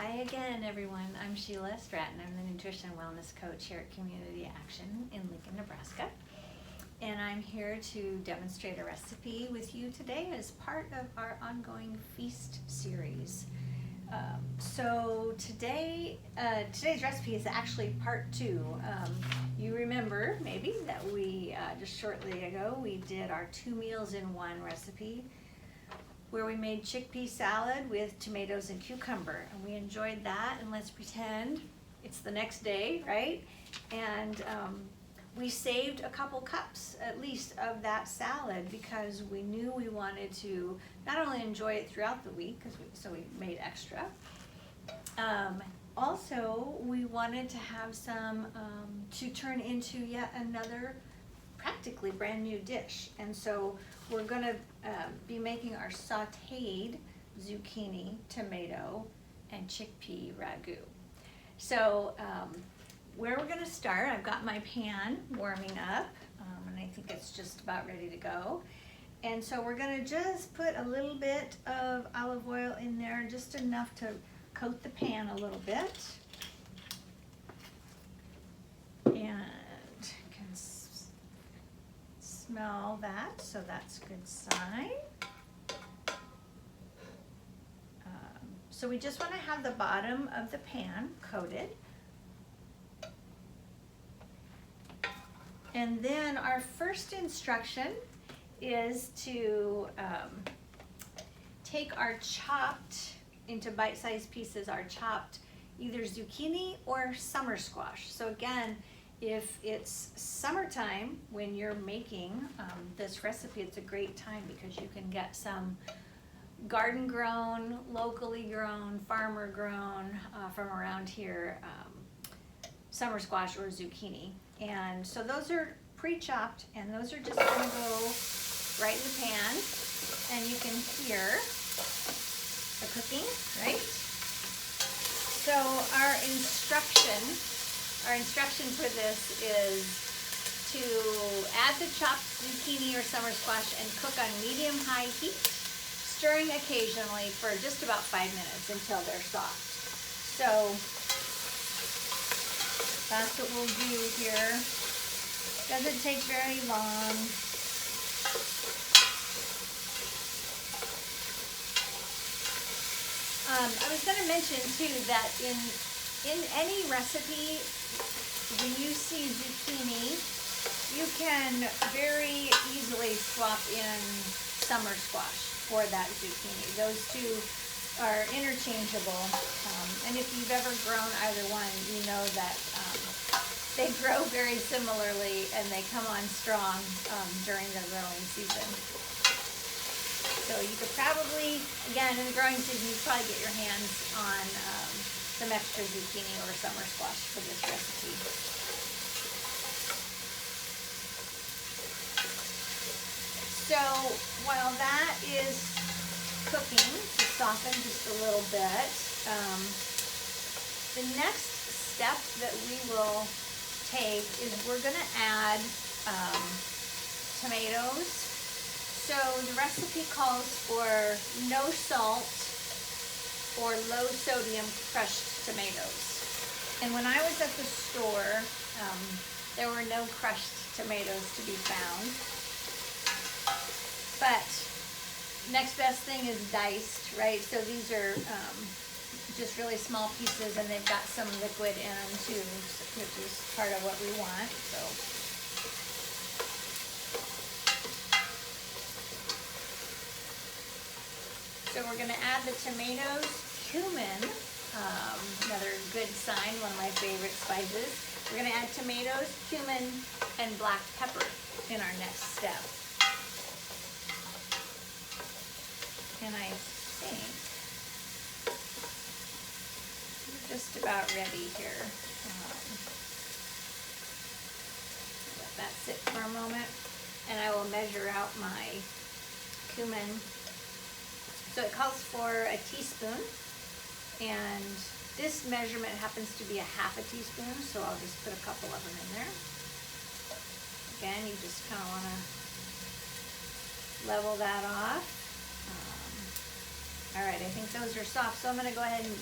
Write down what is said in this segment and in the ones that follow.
Hi again, everyone. I'm Sheila Stratton. I'm the Nutrition and Wellness Coach here at Community Action in Lincoln, Nebraska. And I'm here to demonstrate a recipe with you today as part of our ongoing feast series. So today's recipe is actually part 2. You remember maybe that we just shortly ago we did our 2 meals in 1 recipe, where we made chickpea salad with tomatoes and cucumber, and we enjoyed that. And let's pretend it's the next day, right? And we saved a couple cups at least of that salad because we knew we wanted to not only enjoy it throughout the week, so we made extra. Also, we wanted to have some to turn into yet another practically brand new dish. And so we're going to be making our sautéed zucchini, tomato, and chickpea ragout. So where we're going to start, I've got my pan warming up, and I think it's just about ready to go. And so we're going to just put a little bit of olive oil in there, just enough to coat the pan a little bit. And can smell that, so that's a good sign. So we just want to have the bottom of the pan coated. And then our first instruction is to take our chopped into bite-sized pieces, our chopped either zucchini or summer squash. So again, if it's summertime when you're making this recipe, it's a great time because you can get some garden grown, locally grown, farmer grown from around here, summer squash or zucchini. And so those are pre-chopped, and those are just going to go right in the pan, and you can hear the cooking, right? So our instruction for this is to add the chopped zucchini or summer squash and cook on medium-high heat, stirring occasionally for just about 5 minutes until they're soft. So that's what we'll do here. Doesn't take very long. I was going to mention too that in any recipe, when you see zucchini, you can very easily swap in summer squash for that zucchini. Those two are interchangeable, and if you've ever grown either one, you know that they grow very similarly and they come on strong during the growing season. So you could probably, again, in the growing season, you probably get your hands on some extra zucchini or summer squash for this recipe. So while that is cooking to soften just a little bit, the next step that we will take is we're going to add tomatoes. So the recipe calls for no salt or low sodium crushed tomatoes. And when I was at the store, there were no crushed tomatoes to be found. But next best thing is diced, right? So these are just really small pieces, and they've got some liquid in them too, which is part of what we want. So we're going to add the tomatoes, cumin, another good sign, one of my favorite spices. We're going to add tomatoes, cumin, and black pepper in our next step. And I think we're just about ready here. Let that sit for a moment, and I will measure out my cumin. So it calls for a teaspoon, and this measurement happens to be a half a teaspoon, so I'll just put a couple of them in there. Again, you just kind of want to level that off. All right, I think those are soft, so I'm gonna go ahead and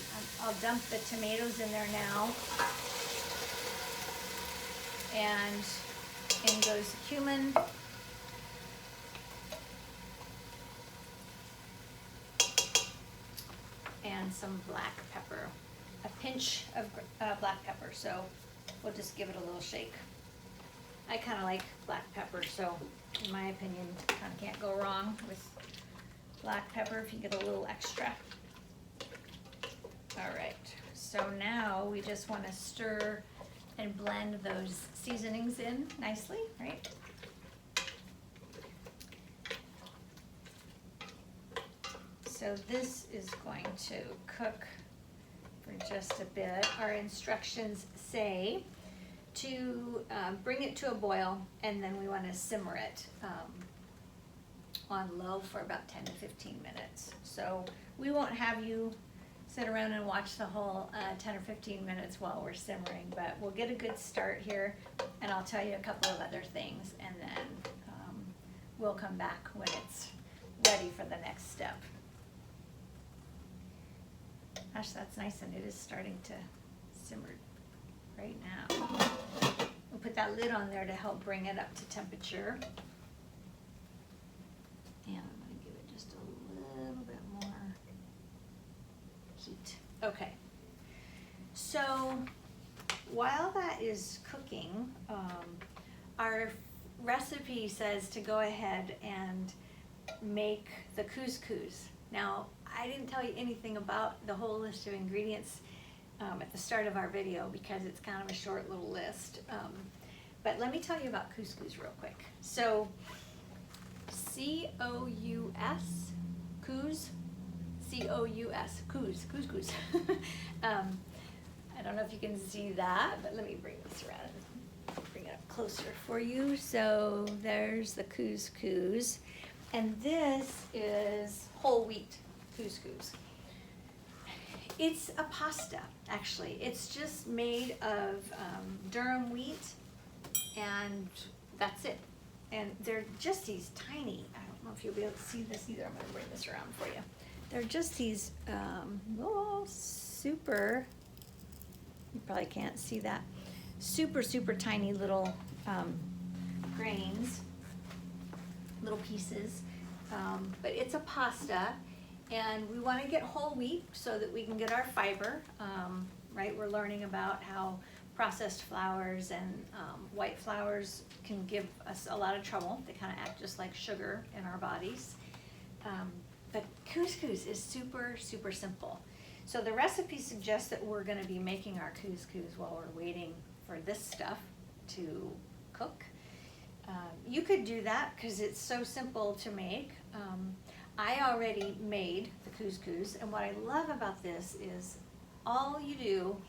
I'll dump the tomatoes in there now. And in goes the cumin. And some black pepper. A pinch of black pepper, so we'll just give it a little shake. I kind of like black pepper, so in my opinion, kind of can't go wrong with black pepper if you get a little extra. All right, so now we just want to stir and blend those seasonings in nicely, right? So this is going to cook for just a bit. Our instructions say to bring it to a boil, and then we want to simmer it on low for about 10 to 15 minutes. So we won't have you sit around and watch the whole 10 or 15 minutes while we're simmering, but we'll get a good start here, and I'll tell you a couple of other things, and then we'll come back when it's ready for the next step. Gosh, that's nice, and it is starting to simmer right now. We'll put that lid on there to help bring it up to temperature. And I'm going to give it just a little bit more heat. Okay. So while that is cooking, our recipe says to go ahead and make the couscous. Now, I didn't tell you anything about the whole list of ingredients at the start of our video because it's kind of a short little list. But let me tell you about couscous real quick. So, C-O-U-S, C-O-U-S, couscous. I don't know if you can see that, but let me bring this around and bring it up closer for you. So there's the couscous, and this is whole wheat couscous. It's a pasta, actually. It's just made of durum wheat, and that's it. And they're just these tiny, I don't know if you'll be able to see this either. I'm gonna bring this around for you. They're just these super, you probably can't see that, super tiny little grains, little pieces. But it's a pasta, and we want to get whole wheat so that we can get our fiber, right? We're learning about how processed flours and white flours can give us a lot of trouble. They kind of act just like sugar in our bodies. But couscous is super simple. So the recipe suggests that we're going to be making our couscous while we're waiting for this stuff to cook. You could do that because it's so simple to make. I already made the couscous, and what I love about this is all you do,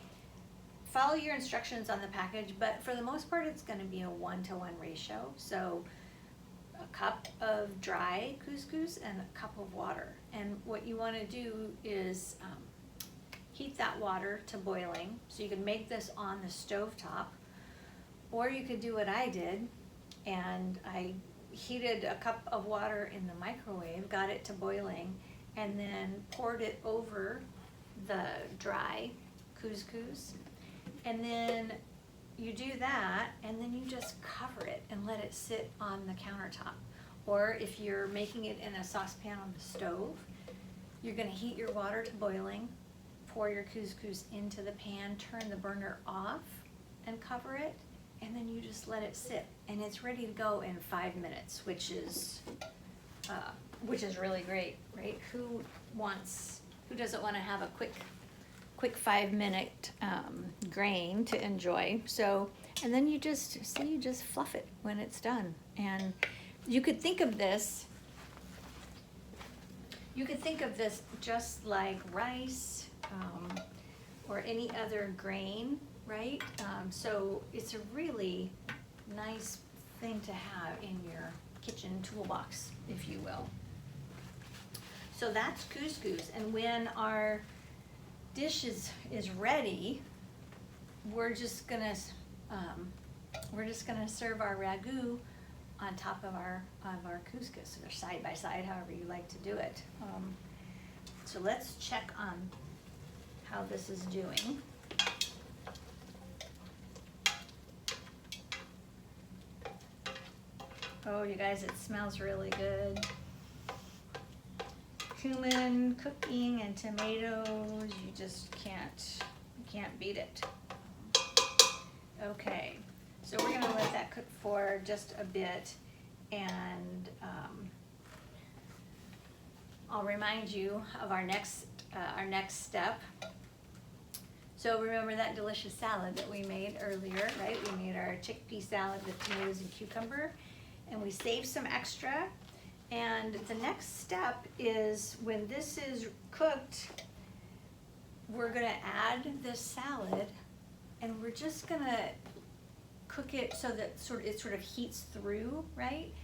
follow your instructions on the package, but for the most part it's going to be a 1-to-1 ratio. So a cup of dry couscous and a cup of water. And what you want to do is heat that water to boiling. So you can make this on the stove top, or you could do what I did, and I heated a cup of water in the microwave, got it to boiling, and then poured it over the dry couscous. And then you do that, and then you just cover it and let it sit on the countertop. Or if you're making it in a saucepan on the stove, you're going to heat your water to boiling, pour your couscous into the pan, turn the burner off, and cover it, and then you just let it sit, and it's ready to go in 5 minutes, which is really great, right? Who doesn't want to have a quick 5-minute grain to enjoy? So, and then you just fluff it when it's done. And you could think of this just like rice or any other grain, right? So it's a really nice thing to have in your kitchen toolbox, if you will. So that's couscous, and when our dish is ready, we're just gonna serve our ragout on top of our couscous, or side by side, however you like to do it. So let's check on how this is doing. Oh, you guys, it smells really good. Cumin cooking and tomatoes, you just can't beat it. Okay, so we're gonna let that cook for just a bit, and I'll remind you of our next step. So remember that delicious salad that we made earlier, right? We made our chickpea salad with tomatoes and cucumber, and we saved some extra. And the next step is, when this is cooked, we're gonna add this salad, and we're just gonna cook it so that it sort of heats through, right?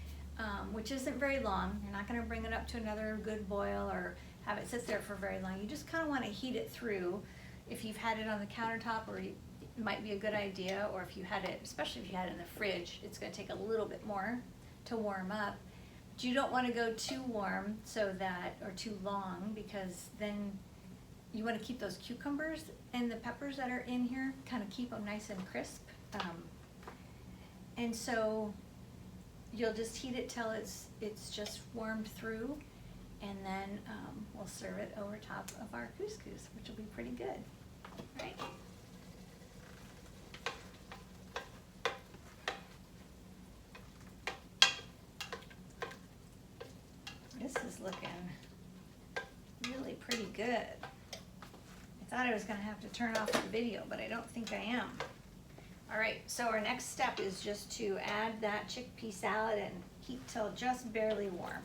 Which isn't very long. You're not gonna bring it up to another good boil or have it sit there for very long. You just kind of want to heat it through. If you've had it on the countertop, or it might be a good idea, or if you had it, especially if you had it in the fridge, it's gonna take a little bit more to warm up. But you don't want to go too warm or too long, because then you want to keep those cucumbers and the peppers that are in here, kind of keep them nice and crisp. And so you'll just heat it till it's just warmed through, and then we'll serve it over top of our couscous, which will be pretty good, right? This is looking really pretty good. I thought I was gonna have to turn off the video, but I don't think I am. All right, so our next step is just to add that chickpea salad and heat till just barely warm.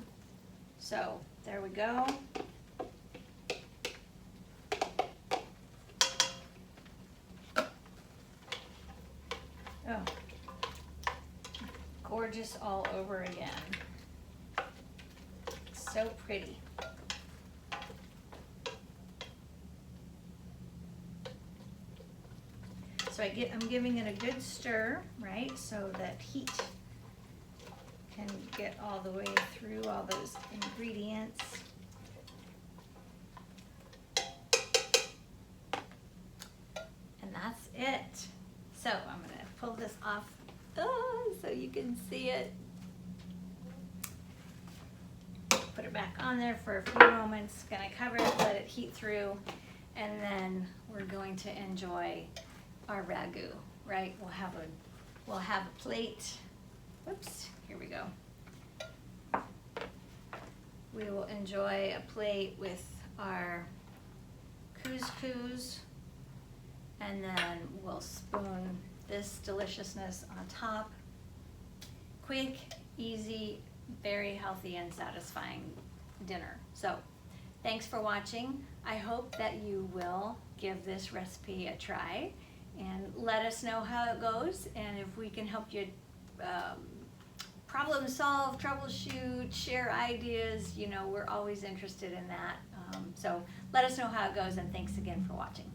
So there we go. Oh, gorgeous all over again. So pretty. So I'm giving it a good stir, right? So that heat can get all the way through all those ingredients. And that's it. So I'm gonna pull this off so you can see it. Put it back on there for a few moments. Gonna cover it, let it heat through, and then we're going to enjoy our ragout, right? We'll have a plate. Whoops, here we go. We will enjoy a plate with our couscous, and then we'll spoon this deliciousness on top. Quick, easy, very healthy and satisfying dinner. So thanks for watching. I hope that you will give this recipe a try, and let us know how it goes, and if we can help you problem solve, troubleshoot, share ideas, we're always interested in that. So let us know how it goes, and thanks again for watching.